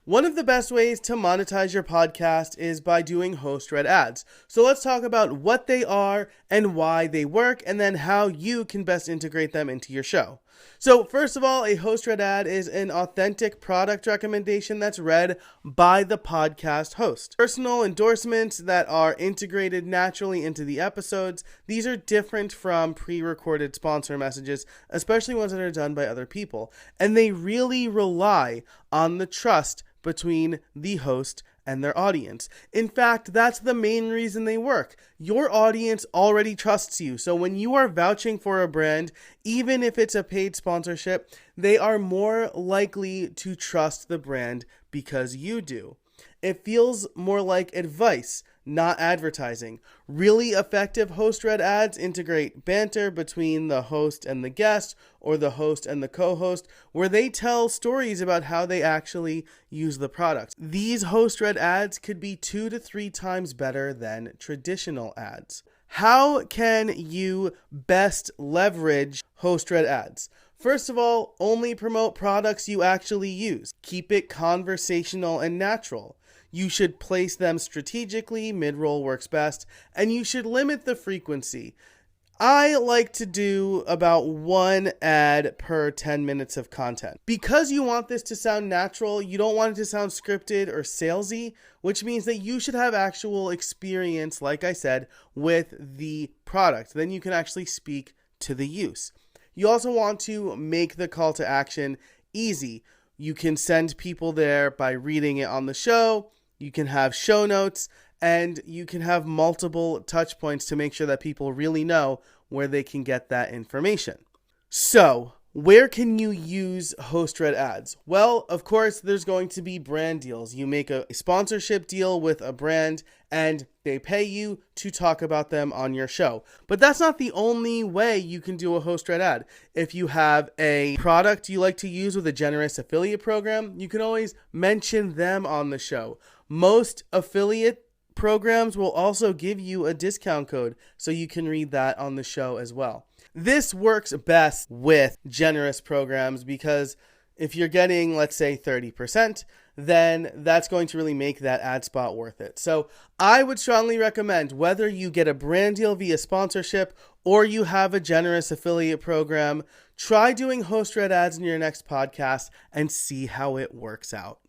One of the best ways to monetize your podcast is by doing host-read ads. So let's talk about what they are and why they work, and then how you can best integrate them into your show. So first of all, a host-read ad is an authentic product recommendation that's read by the podcast host. Personal endorsements that are integrated naturally into the episodes. These are different from pre-recorded sponsor messages, especially ones that are done by other people. And they really rely on the trust between the host and their audience. In fact, that's the main reason they work. Your audience already trusts you. So when you are vouching for a brand, even if it's a paid sponsorship, they are more likely to trust the brand because you do. It feels more like advice, not advertising. Really effective host-read ads integrate banter between the host and the guest, or the host and the co-host, where they tell stories about how they actually use the product. These host-read ads could be 2 to 3 times better than traditional ads. How can you best leverage host-read ads? First of all, only promote products you actually use. Keep it conversational and natural. You should place them strategically, mid-roll works best, and you should limit the frequency. I like to do about 1 ad per 10 minutes of content. Because you want this to sound natural, you don't want it to sound scripted or salesy, which means that you should have actual experience, like I said, with the product. Then you can actually speak to the use. You also want to make the call to action easy. You can send people there by reading it on the show. You can have show notes, and you can have multiple touch points to make sure that people really know where they can get that information. So, where can you use host-read ads? Well, of course, there's going to be brand deals. You make a sponsorship deal with a brand, and they pay you to talk about them on your show. But that's not the only way you can do a host-read ad. If you have a product you like to use with a generous affiliate program, you can always mention them on the show. Most affiliate programs will also give you a discount code, so you can read that on the show as well. This works best with generous programs because if you're getting, let's say, 30%, then that's going to really make that ad spot worth it. So I would strongly recommend, whether you get a brand deal via sponsorship or you have a generous affiliate program, try doing host-read ads in your next podcast and see how it works out.